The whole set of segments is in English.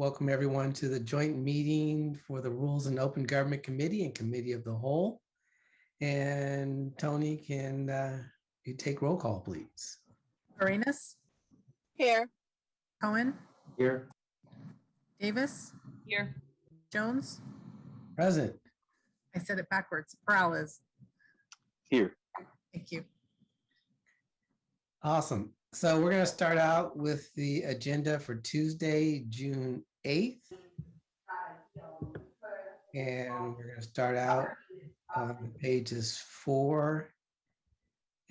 Welcome everyone to the joint meeting for the Rules and Open Government Committee and Committee of the Whole. And Tony, can you take roll call, please? Arenas? Here. Cohen? Here. Davis? Here. Jones? Present. I said it backwards. Peralez. Here. Thank you. Awesome. So we're going to start out with the agenda for Tuesday, June 8th. And we're going to start out on pages 4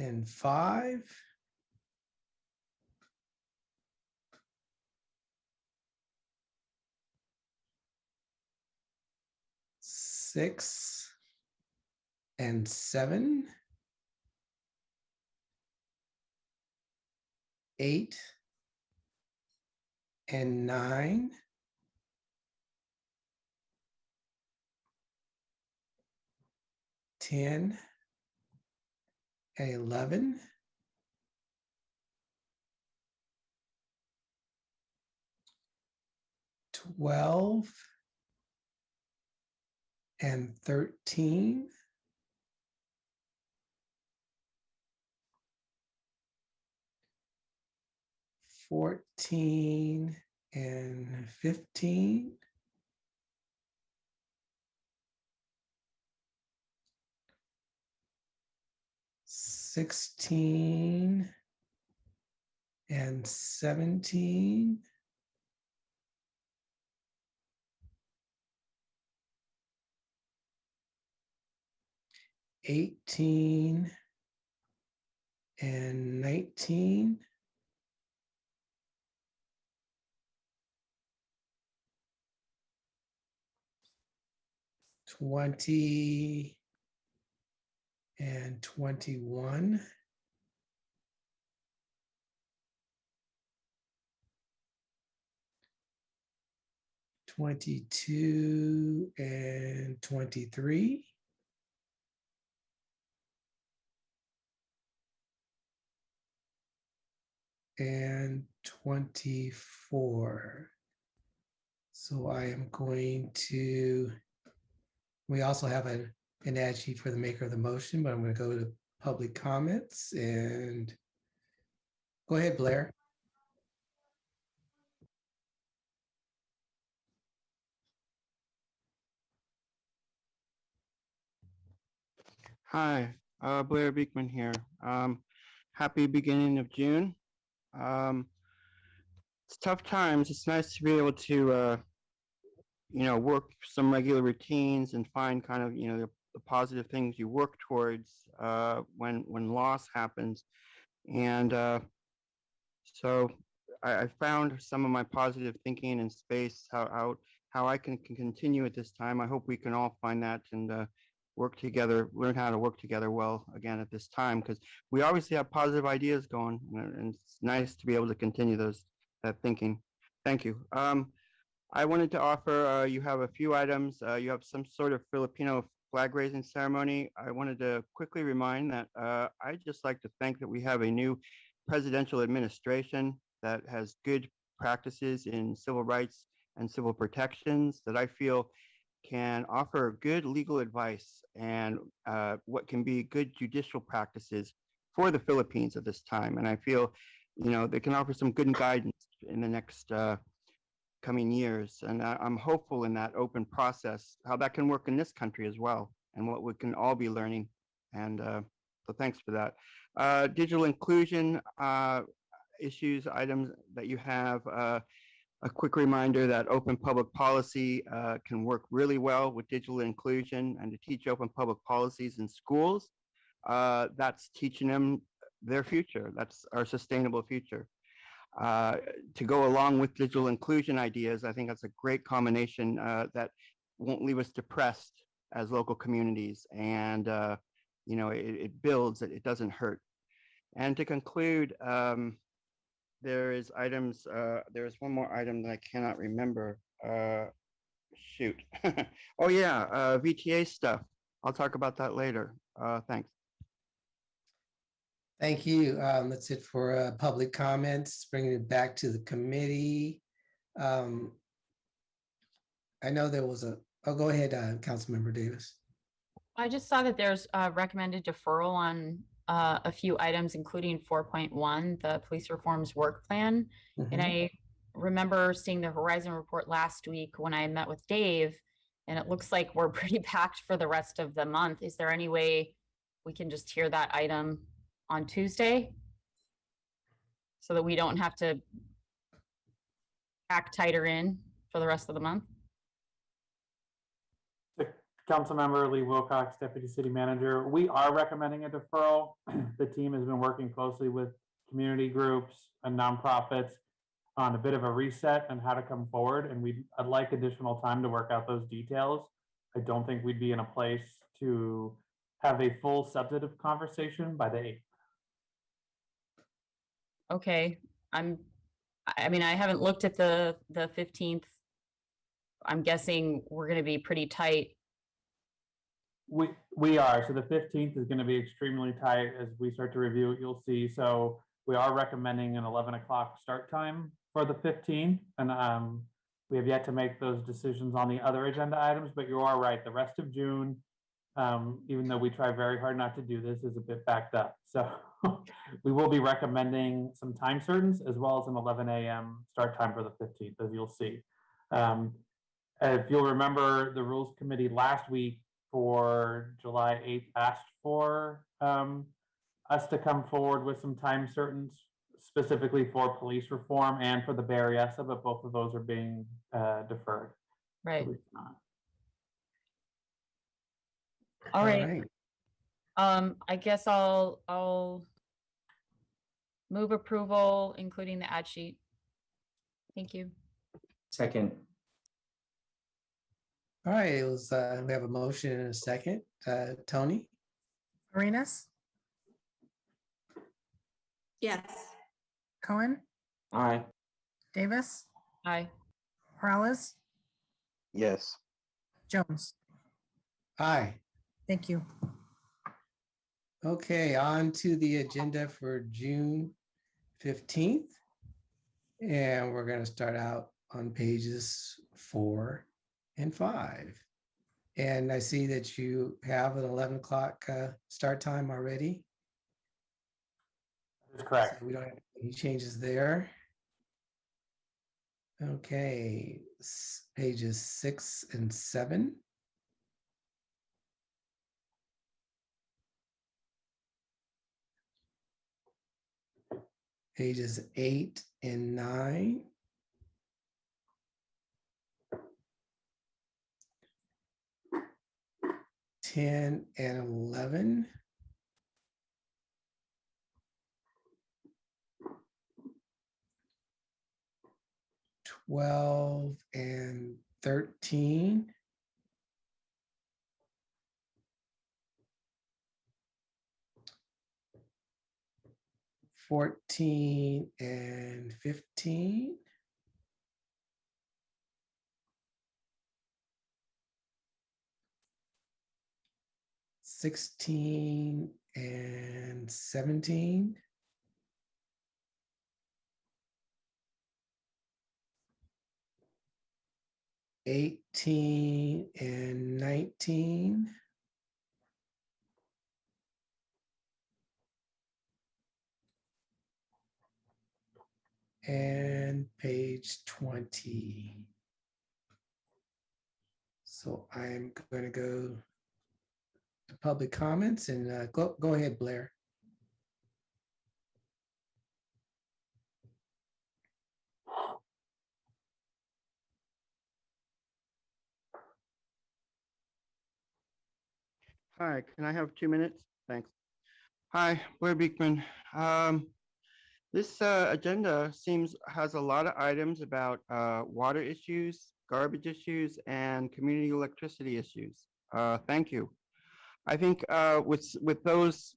and 5. Six and 7. 8 and 9. 10 and 11. 12 and 13. 14 and 15. 16 and 17. 18 and 19. 20 and 21. 22 and 23. 24. So I am going to, we also have an ad sheet for the maker of the motion, but I'm going to go to public comments and go ahead, Blair. Hi, Blair Beekman here. Happy beginning of June. It's tough times. It's nice to be able to, work some regular routines and find kind of, the positive things you work towards when loss happens. And so I found some of my positive thinking in space, how I can continue at this time. I hope we can all find that and work together, learn how to work together well again at this time, because we obviously have positive ideas going, and it's nice to be able to continue that thinking. Thank you. I wanted to offer, you have a few items. You have some sort of Filipino flag raising ceremony. I wanted to quickly remind that I'd just like to thank that we have a new presidential administration that has good practices in civil rights and civil protections that I feel can offer good legal advice and what can be good judicial practices for the Philippines at this time. And I feel, they can offer some good guidance in the next coming years. And I'm hopeful in that open process, how that can work in this country as well, and what we can all be learning. And so thanks for that. Digital inclusion issues, items that you have. A quick reminder that open public policy can work really well with digital inclusion, and to teach open public policies in schools, that's teaching them their future. That's our sustainable future. To go along with digital inclusion ideas, I think that's a great combination that won't leave us depressed as local communities, and it builds, it doesn't hurt. And to conclude, there is items, there's one more item that I cannot remember. Shoot. Oh yeah, VTA stuff. I'll talk about that later. Thanks. Thank you. That's it for public comments. Bringing it back to the committee. I know there was oh, go ahead, Councilmember Davis. I just saw that there's a recommended deferral on a few items, including 4.1, the police reforms work plan. And Mhm. I remember seeing the Horizon report last week when I met with Dave, and it looks like we're pretty packed for the rest of the month. Is there any way we can just hear that item on Tuesday so that we don't have to pack tighter in for the rest of the month? Councilmember Lee Wilcox, Deputy City Manager. We are recommending a deferral. The team has been working closely with community groups and nonprofits on a bit of a reset and how to come forward. And I'd like additional time to work out those details. I don't think we'd be in a place to have a full substantive conversation by the 8th. Okay, I mean, I haven't looked at the 15th. I'm guessing we're gonna be pretty tight. We are. So the 15th is going to be extremely tight as we start to review it. You'll see. So we are recommending an 11 o'clock start time for the 15th. And we have yet to make those decisions on the other agenda items, but you are right. The rest of June, even though we try very hard not to do this, is a bit backed up. So we will be recommending some time certains as well as an 11 a.m. start time for the 15th, as you'll see. If you'll remember, the Rules Committee last week for July 8th asked for us to come forward with some time certains specifically for police reform and for the Berryessa, but both of those are being deferred. Right. So All right. I guess I'll move approval, including the ad sheet. Thank you. Second. All right, it was, we have a motion and a second. Tony, Arenas, Yes. Cohen, Aye. Davis, Aye. Peralez, Yes. Jones. aye. Thank you. Okay, on to the agenda for June 15th. And we're going to start out on pages 4 and 5. And I see that you have an 11 o'clock start time already. That's correct. So we don't have any changes there. Okay, pages 6 and 7. Pages 8 and 9. Ten and 11. Twelve and 13. 14 and 15. 16 and 17. 18 and 19. 20. Page 20. So I'm going to go to public comments and go ahead, Blair. Hi, can I have 2 minutes? Thanks. Hi, Blair Beekman. This agenda has a lot of items about water issues, garbage issues, and community electricity issues. Thank you. I think with those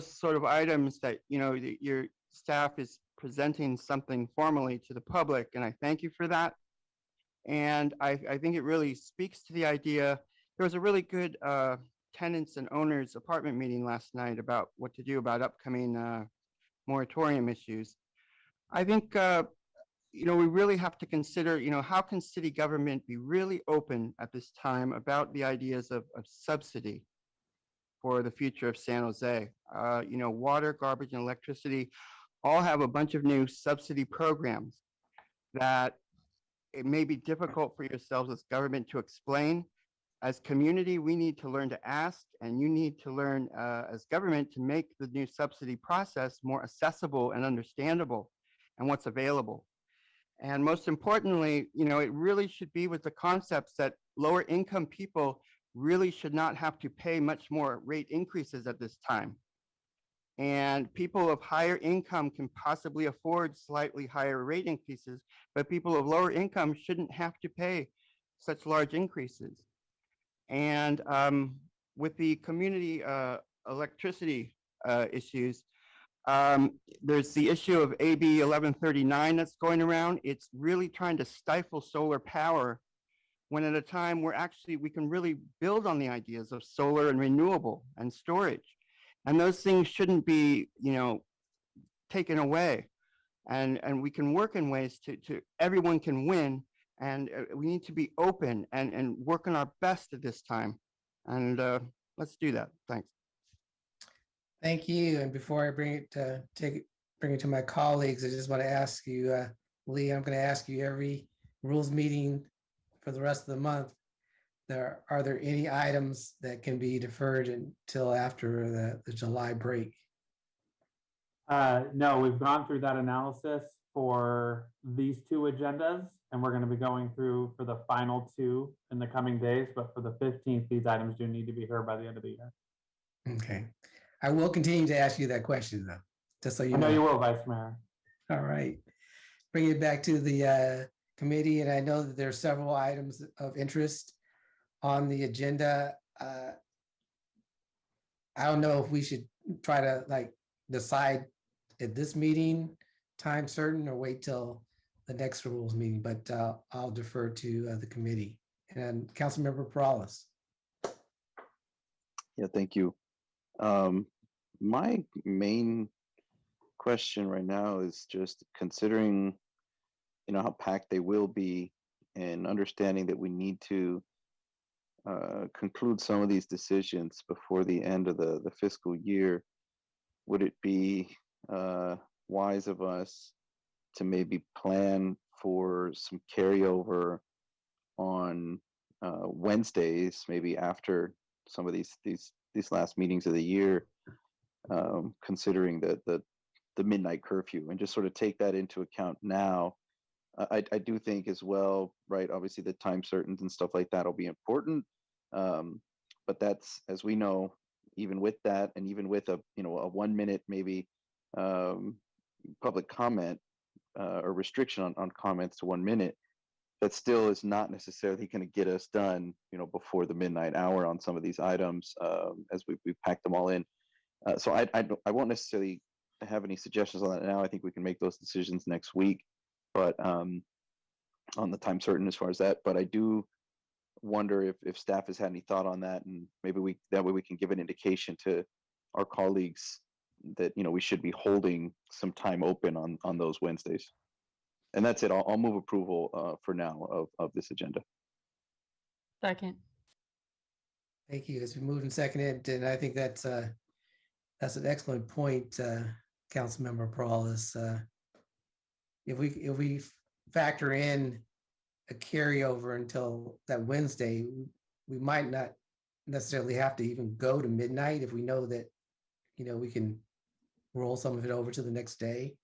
sort of items that your staff is presenting something formally to the public, and I thank you for that. And I think it really speaks to the idea. There was a really good tenants and owners apartment meeting last night about what to do about upcoming moratorium issues. I think we really have to consider, how can city government be really open at this time about the ideas of subsidy for the future of San Jose? Water, garbage, and electricity all have a bunch of new subsidy programs that it may be difficult for yourselves as government to explain. As community, we need to learn to ask, and you need to learn as government to make the new subsidy process more accessible and understandable and what's available. And most importantly, it really should be with the concepts that lower income people really should not have to pay much more rate increases at this time. And people of higher income can possibly afford slightly higher rate increases, but people of lower income shouldn't have to pay such large increases. And with the community electricity issues, there's the issue of AB 1139 that's going around. It's really trying to stifle solar power when at a time we can really build on the ideas of solar and renewable and storage. And those things shouldn't be, taken away. And we can work in ways to everyone can win. And we need to be open and work on our best at this time. And let's do that. Thanks. Thank you. And before I bring it to my colleagues, I just want to ask you, Lee, I'm going to ask you every rules meeting for the rest of the month. Are there any items that can be deferred until after the July break? No, we've gone through that analysis for these two agendas, and we're going to be going through for the final two in the coming days. But for the 15th, these items do need to be heard by the end of the year. Okay. I will continue to ask you that question, though, just so you know. I know you will, Vice Mayor. All right. Bring it back to the committee, and I know that there are several items of interest on the agenda. I don't know if we should try to decide at this meeting time certain or wait till the next rules meeting, but I'll defer to the committee. And Councilmember Perales. Yeah, thank you. My main question right now is just considering, how packed they will be and understanding that we need to conclude some of these decisions before the end of the fiscal year. Would it be wise of us to maybe plan for some carryover on Wednesdays, maybe after some of these last meetings of the year, considering the midnight curfew, and just sort of take that into account now? I do think as well, right? Obviously, the time certains and stuff like that will be important, but that's, as we know, even with that, and even with a 1 minute maybe public comment or restriction on comments to 1 minute, that still is not necessarily going to get us done, before the midnight hour on some of these items, as we packed them all in. So I won't necessarily have any suggestions on that now. I think we can make those decisions next week, but on the time certain as far as that. But I do wonder if staff has had any thought on that, and maybe that way we can give an indication to our colleagues that we should be holding some time open on those Wednesdays. And that's it. I'll move approval for now of this agenda. Second. Thank you. It's been moved and seconded, and I think that's an excellent point, Councilmember Perales. If we factor in a carryover until that Wednesday, we might not necessarily have to even go to midnight if we know that we can roll some of it over to the next day.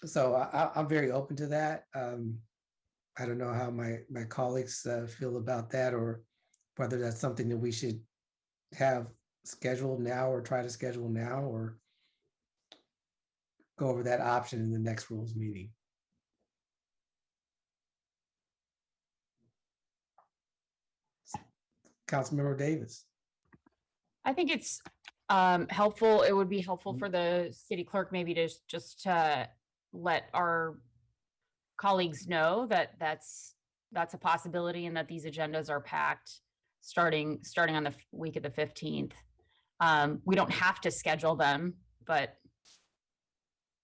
So I'm very open to that. I don't know how my colleagues feel about that, or whether that's something that we should have scheduled now or try to schedule now, or go over that option in the next rules meeting. Councilmember Davis. I think it's helpful. It would be helpful for the city clerk maybe to just let our colleagues know that that's a possibility, and that these agendas are packed starting on the week of the 15th. We don't have to schedule them, but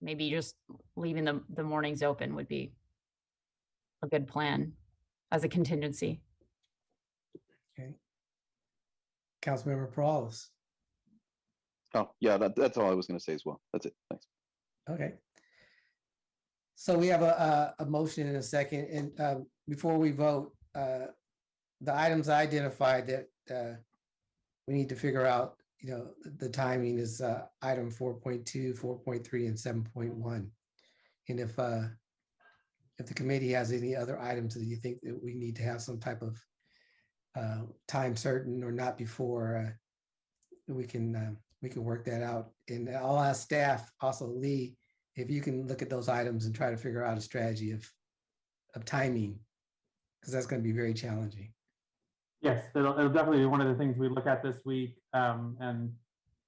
maybe just leaving the mornings open would be a good plan as a contingency. Okay. Councilmember Peralez. Oh, yeah, that's all I was gonna say as well. That's it. Thanks. Okay. So we have a motion and a second, and before we vote, the items identified that we need to figure out, the timing is item 4.2, 4.3, and 7.1. And if the committee has any other items that you think that we need to have some type of time certain or not before, we can work that out. And I'll ask staff, also Lee, if you can look at those items and try to figure out a strategy of timing, because that's going to be very challenging. Yes, it'll definitely be one of the things we look at this week. And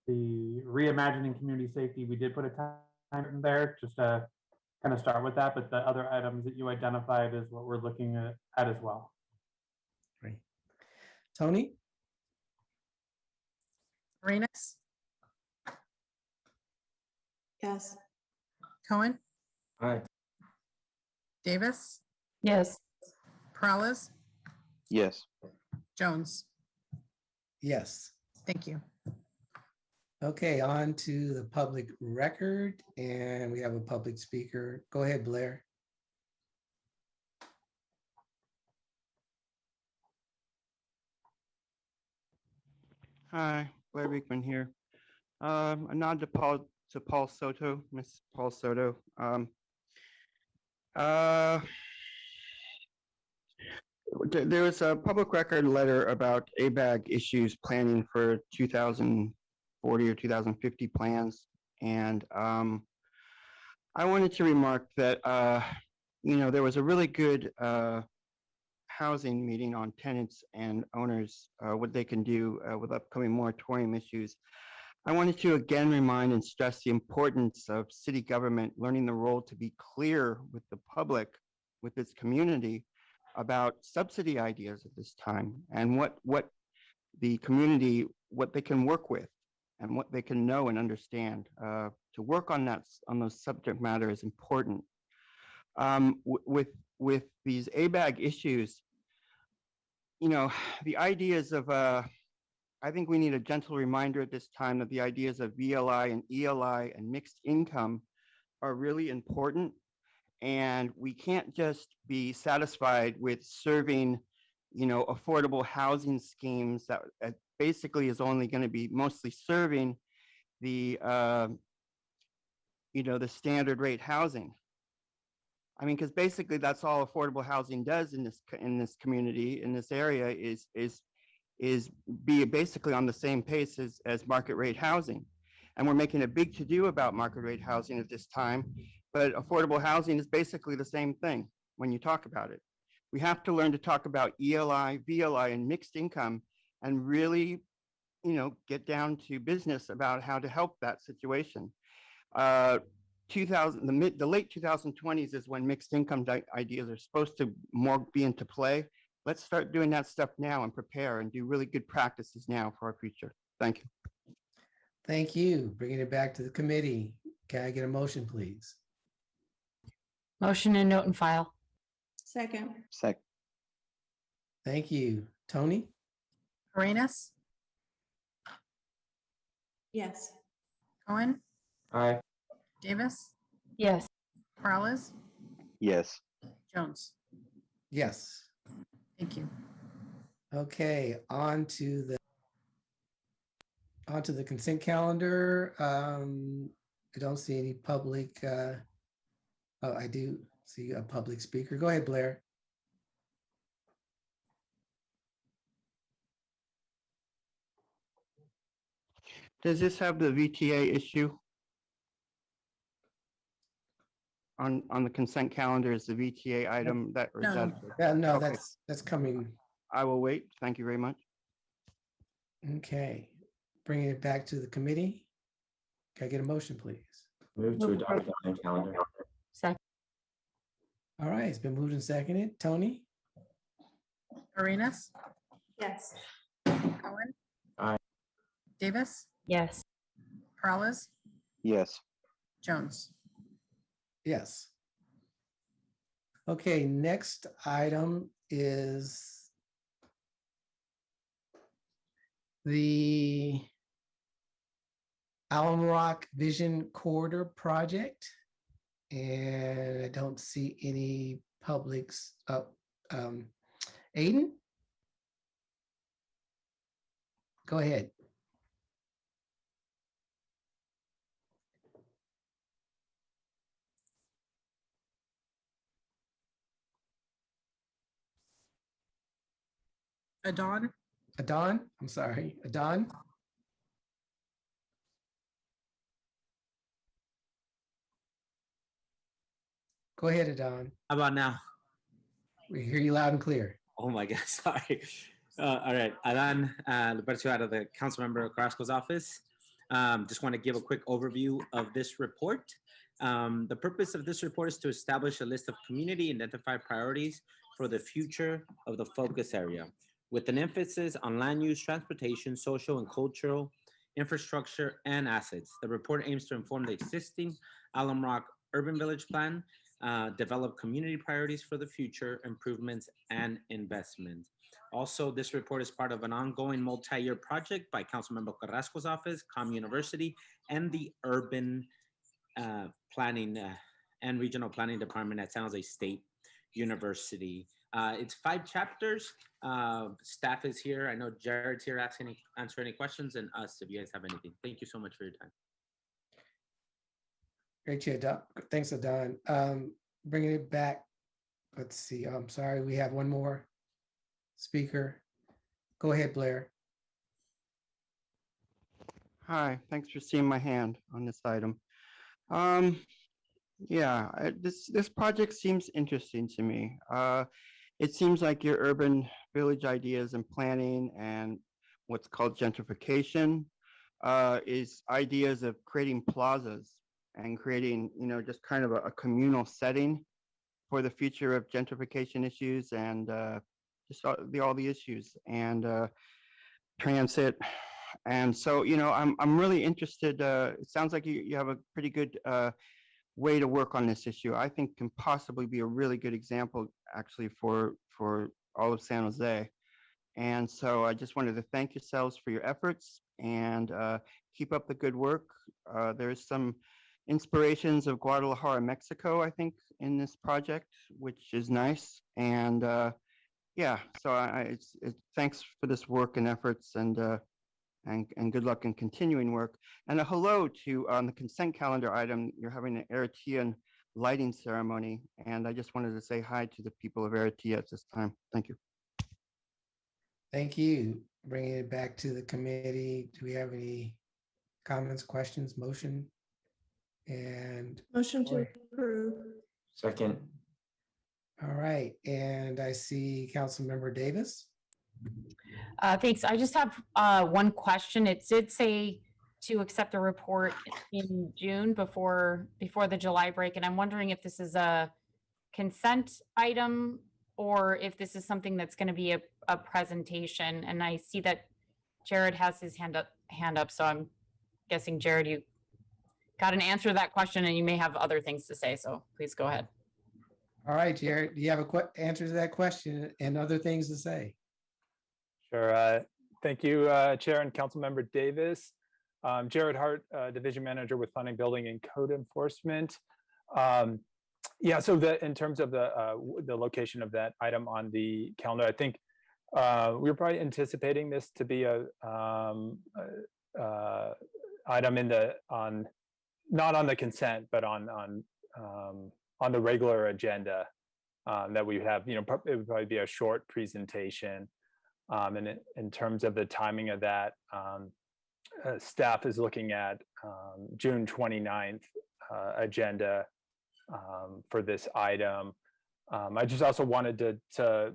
the reimagining community safety, we did put a time in there just to kind of start with that. But the other items that you identified is what we're looking at as well. Great. Tony? Arenas, Yes. Cohen, Aye. Davis, Yes. Peralez, Yes. Jones. Yes. Thank you. Okay, on to the public record, and we have a public speaker. Go ahead, Blair. Hi, Blair Beekman here. A nod to Paul Soto, Miss Paul Soto. There was a public record letter about ABAG issues planning for 2040 or 2050 plans. And I wanted to remark that, there was a really good housing meeting on tenants and owners, what they can do with upcoming moratorium issues. I wanted to again remind and stress the importance of city government learning the role to be clear with the public, with its community, about subsidy ideas at this time and what the community, what they can work with and what they can know and understand. To work on those subject matter is important. With these ABAG issues, the ideas of I think we need a gentle reminder at this time that the ideas of VLI and ELI and mixed income are really important. And we can't just be satisfied with serving, affordable housing schemes that basically is only going to be mostly serving the, the standard rate housing. I mean, because basically that's all affordable housing does in this community, in this area, is be basically on the same pace as market rate housing. And we're making a big to-do about market rate housing at this time, but affordable housing is basically the same thing when you talk about it. We have to learn to talk about ELI, VLI, and mixed income and really, get down to business about how to help that situation. The late 2020s is when mixed income ideas are supposed to more be into play. Let's start doing that stuff now and prepare and do really good practices now for our future. Thank you. Thank you. Bringing it back to the committee. Can I get a motion, please? Motion and note and file. Second. Second. Thank you. Tony? Arenas, Yes. Cohen, Aye. Davis, Yes. Peralez, Yes. Jones. Yes. Thank you. Okay, on to the consent calendar. I don't see any public. Oh, I do see a public speaker. Go ahead, Blair. Does this have the VTA issue? On the consent calendar is the VTA item that, or is No. that? Yeah, no, Okay. that's coming. I will wait. Thank you very much. Okay, bringing it back to the committee. Can I get a motion, please? Move to adopt the consent calendar. Second. All right, it's been moved and seconded. Tony? Arenas, Yes. Cohen. Aye. Davis, Yes. Peralez, Yes. Jones. Yes. Okay, next item is the Alum Rock Vision Corridor Project. And I don't see any publics up. Aiden? Go ahead. Adon? Adon, I'm sorry, Adon? Go ahead, Adon. How about now? We hear you loud and clear. Oh my God, sorry. All right, Adan Lupercio out of the council member Carrasco's office. Just want to give a quick overview of this report. The purpose of this report is to establish a list of community identified priorities for the future of the focus area, with an emphasis on land use, transportation, social and cultural infrastructure, and assets. The report aims to inform the existing Alum Rock Urban Village Plan, develop community priorities for the future, improvements, and investments. Also, this report is part of an ongoing multi-year project by Councilmember Carrasco's office, Com University, and the Urban Planning and Regional Planning Department at San Jose State University. It's 5 chapters. Staff is here. I know Jared's here answer any questions, and us if you guys have anything. Thank you so much for your time. Great, Adon. Thanks, Adon. Bringing it back. Let's see. I'm sorry, we have one more speaker. Go ahead, Blair. Hi, thanks for seeing my hand on this item. Yeah, this project seems interesting to me. It seems like your urban village ideas and planning and what's called gentrification is ideas of creating plazas and creating, just kind of a communal setting for the future of gentrification issues and just all the issues and transit. And so, I'm really interested. It sounds like you have a pretty good way to work on this issue. I think can possibly be a really good example, actually, for all of San Jose. And so I just wanted to thank yourselves for your efforts and keep up the good work. There's some inspirations of Guadalajara, Mexico, I think, in this project, which is nice. And yeah, so thanks for this work and efforts, and good luck in continuing work. And a hello to on the consent calendar item, you're having an Aretian lighting ceremony. And I just wanted to say hi to the people of Aretia at this time. Thank you. Thank you. Bringing it back to the committee. Do we have any comments, questions, motion? And Motion to approve. Second. all right, and I see Councilmember Davis. Thanks. I just have one question. It did say to accept the report in June before the July break, and I'm wondering if this is a consent item or if this is something that's going to be a presentation. And I see that Jared has his hand up, so I'm guessing, Jared, you got an answer to that question, and you may have other things to say, so please go ahead. All right, Jared, do you have a answer to that question and other things to say? Sure. Thank you, Chair and Councilmember Davis. Jared Hart, Division Manager with Planning, Building, and Code Enforcement. Yeah, so in terms of the location of that item on the calendar, I think we were probably anticipating this to be a item not on the consent, but on the regular agenda that we have. It would probably be a short presentation. And in terms of the timing of that, staff is looking at June 29th agenda for this item. I just also wanted to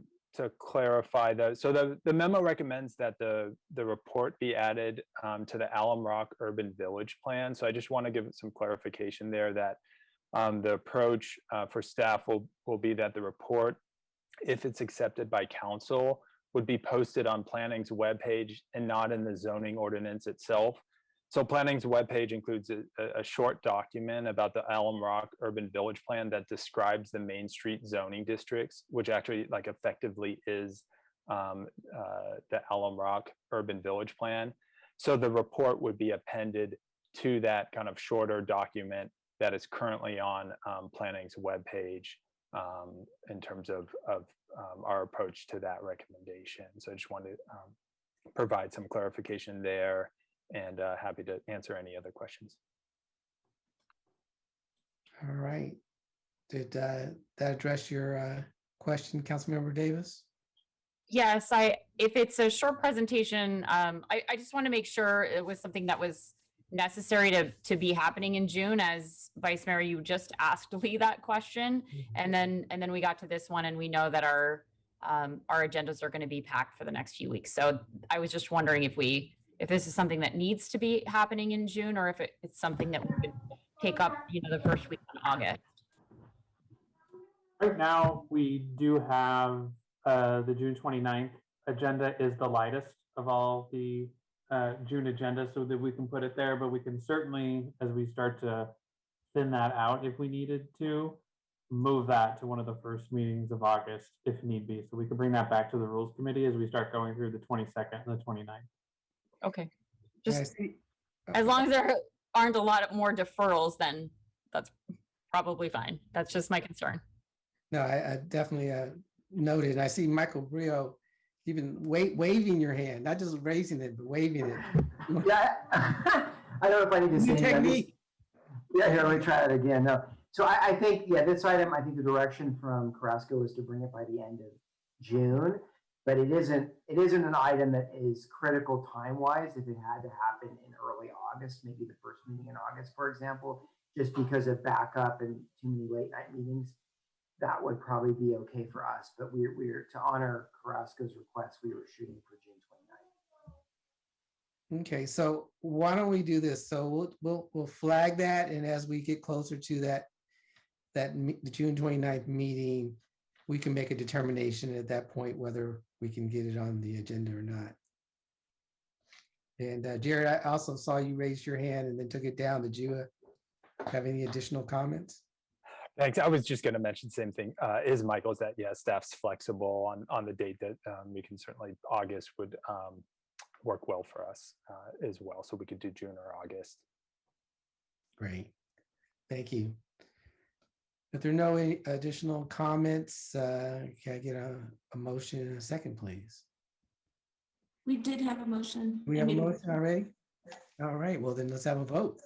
clarify that. So the memo recommends that the report be added to the Alum Rock Urban Village Plan. So I just want to give some clarification there that the approach for staff will be that the report, if it's accepted by council, would be posted on planning's webpage and not in the zoning ordinance itself. So planning's webpage includes a short document about the Alum Rock Urban Village Plan that describes the Main Street zoning districts, which actually like effectively is the Alum Rock Urban Village Plan. So the report would be appended to that kind of shorter document that is currently on planning's webpage in terms of our approach to that recommendation. So I just wanted to provide some clarification there, and happy to answer any other questions. All right. Did that address your question, Councilmember Davis? Yes, if it's a short presentation, I just want to make sure it was something that was necessary to be happening in June. As Vice Mayor, you just asked Lee that question, and then we got to this one, and we know that our agendas are going to be packed for the next few weeks. So I was just wondering if this is something that needs to be happening in June, or if it's something that we could take up, the first week in August. Right now, we do have the June 29th agenda is the lightest of all the June agenda, so that we can put it there, but we can certainly, as we start to thin that out, if we needed to, move that to one of the first meetings of August if need be. So we can bring that back to the Rules Committee as we start going through the 22nd and the 29th. Okay. Yeah, I Just see. as long as there aren't a lot more deferrals, then that's probably fine. That's just my concern. No, I definitely noted. And I see Michael Brio, you've been waving your hand, not just raising it, but waving it. Yeah, I don't know if I need to say New anything. technique. Yeah, here, let me try it again. No. So I think, yeah, this item, I think the direction from Carrasco is to bring it by the end of June, but it isn't an item that is critical time-wise if it had to happen in early August, maybe the first meeting in August, for example, just because of backup and too many late night meetings. That would probably be okay for us, but we're to honor Carrasco's request, we were shooting for June 29th. Okay, so why don't we do this? So we'll flag that, and as we get closer to the June 29th meeting, we can make a determination at that point whether we can get it on the agenda or not. And Jared, I also saw you raise your hand and then took it down. Did you have any additional comments? Thanks. I was just going to mention the same thing. Is Michael's that, yeah, staff's flexible on the date that we can certainly, August would work well for us as well. So we could do June or August. Great. Thank you. If there are no additional comments, can I get a motion in a second, please? We did have a motion. We have a motion already? All right, well then let's have a vote.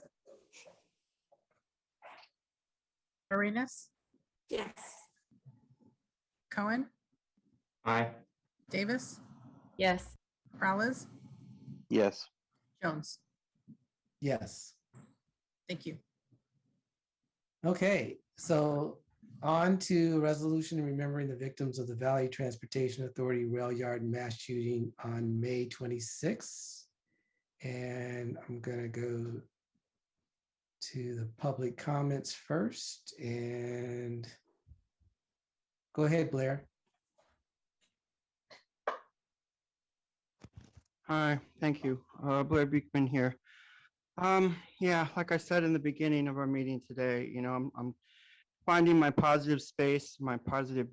Arenas, Yes. Cohen, Aye. Davis, Yes. Morales, Yes. Jones. Yes. Thank you. Okay, so on to resolution remembering the victims of the Valley Transportation Authority rail yard mass shooting on May 26th. And I'm gonna go to the public comments first, and go ahead, Blair. Hi, thank you. Blair Beekman here. Yeah, like I said in the beginning of our meeting today, I'm finding my positive space, my positive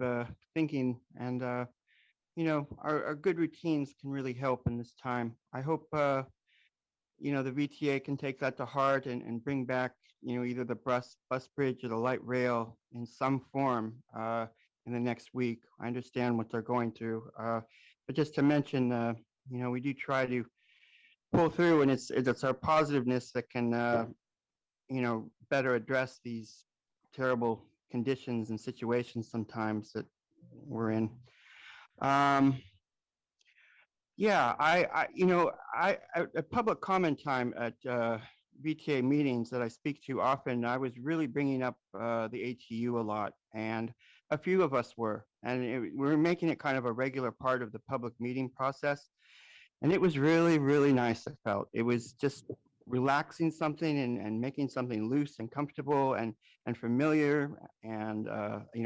thinking, and our good routines can really help in this time. I hope the VTA can take that to heart and bring back either the bus bridge or the light rail in some form in the next week. I understand what they're going through, but just to mention, we do try to pull through, and it's our positiveness that can better address these terrible conditions and situations sometimes that we're in. Yeah, at public comment time at VTA meetings that I speak to often, I was really bringing up the ATU a lot, and a few of us were, and we were making it kind of a regular part of the public meeting process. And it was really, really nice, I felt. It was just relaxing something and making something loose and comfortable and familiar and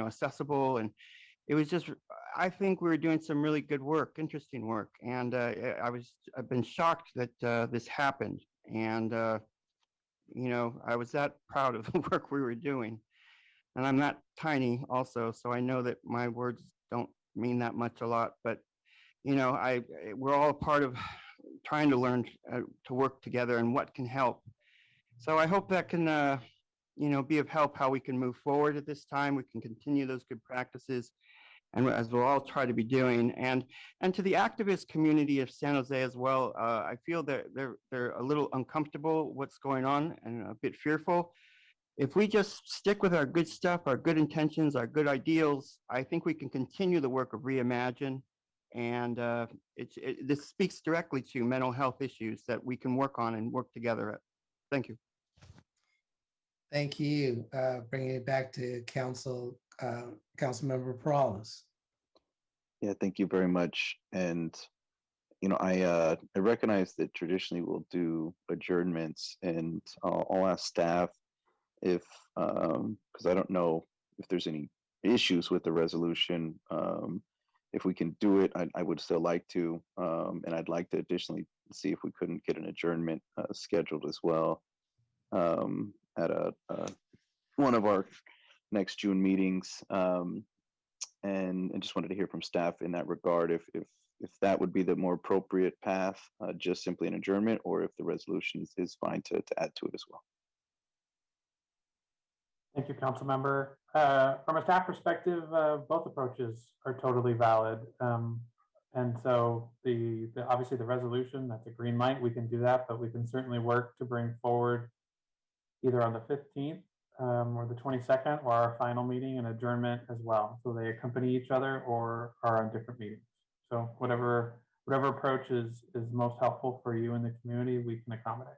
accessible. And it was just, I think we were doing some really good work, interesting work. And I've been shocked that this happened. And, I was that proud of the work we were doing. And I'm not tiny also, so I know that my words don't mean that much a lot, but, we're all a part of trying to learn to work together and what can help. So I hope that can, be of help how we can move forward at this time. We can continue those good practices, and as we'll all try to be doing. And to the activist community of San Jose as well, I feel that they're a little uncomfortable what's going on and a bit fearful. If we just stick with our good stuff, our good intentions, our good ideals, I think we can continue the work of Reimagine. And this speaks directly to mental health issues that we can work on and work together at. Thank you. Thank you. Bringing it back to Councilmember Perales. Yeah, thank you very much. And I recognize that traditionally we'll do adjournments, and I'll ask staff if, because I don't know if there's any issues with the resolution. If we can do it, I would still like to, and I'd like to additionally see if we couldn't get an adjournment scheduled as well at one of our next June meetings. And just wanted to hear from staff in that regard, if that would be the more appropriate path, just simply an adjournment, or if the resolution is fine to add to it as well. Thank you, council member. From a staff perspective, both approaches are totally valid. And so obviously the resolution, that's a green light, we can do that, but we can certainly work to bring forward either on the 15th or the 22nd, or our final meeting and adjournment as well. So they accompany each other or are on different meetings. So whatever approach is most helpful for you and the community, we can accommodate.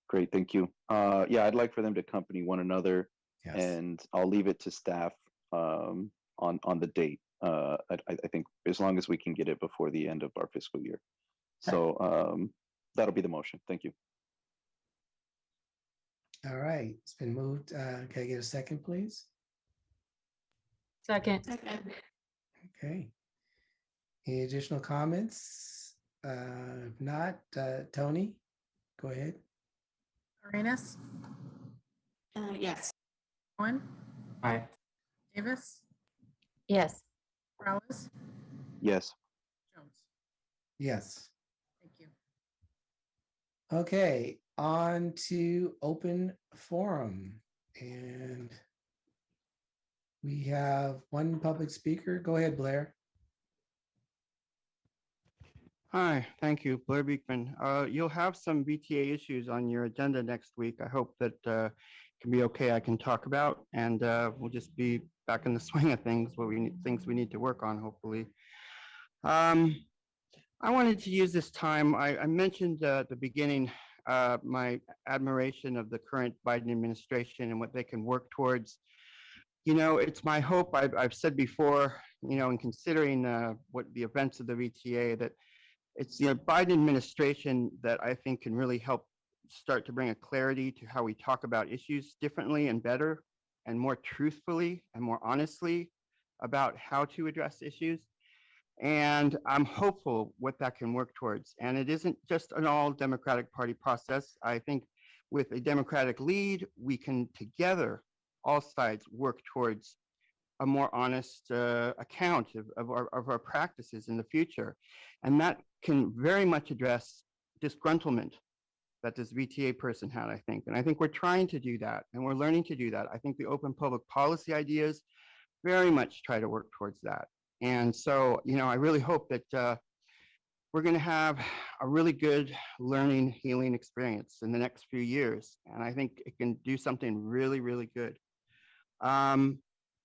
Great, thank you. Yeah, I'd like for them to accompany one another, Yes. and I'll leave it to staff on the date. I think as long as we can get it before the end of our fiscal year. So that'll be the motion. Thank you. All right, it's been moved. Can I get a second, please? Second. Okay. Any additional comments? If not, Tony, go ahead. Arenas, Yes. Owen, Aye. Davis, Yes. Perales, Yes. Jones. Yes. Thank you. Okay, on to open forum. And we have one public speaker. Go ahead, Blair. Hi, thank you, Blair Beekman. You'll have some VTA issues on your agenda next week. I hope that can be okay. I can talk about, and we'll just be back in the swing of things. Things we need to work on, hopefully. I wanted to use this time. I mentioned at the beginning my admiration of the current Biden administration and what they can work towards. It's my hope. I've said before, in considering what the events of the VTA, that it's the Biden administration that I think can really help start to bring a clarity to how we talk about issues differently and better and more truthfully and more honestly about how to address issues. And I'm hopeful what that can work towards. And it isn't just an all Democratic Party process. I think with a Democratic lead, we can together, all sides, work towards a more honest account of our practices in the future. And that can very much address disgruntlement that this VTA person had, I think. And I think we're trying to do that, and we're learning to do that. I think the open public policy ideas very much try to work towards that. And so, I really hope that we're going to have a really good learning, healing experience in the next few years. And I think it can do something really, really good.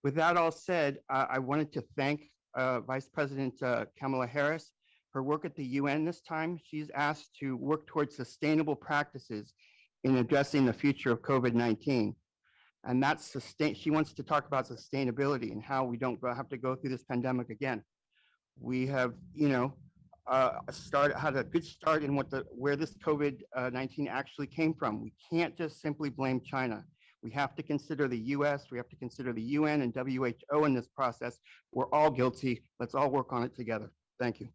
With that all said, I wanted to thank Vice President Kamala Harris. Her work at the UN this time, she's asked to work towards sustainable practices in addressing the future of COVID-19. And that's she wants to talk about sustainability and how we don't have to go through this pandemic again. We have, had a good start in where this COVID-19 actually came from. We can't just simply blame China. We have to consider the US, we have to consider the UN and WHO in this process. We're all guilty. Let's all work on it together. Thank you.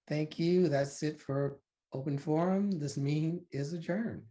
Thank you. That's it for open forum. This meeting is adjourned.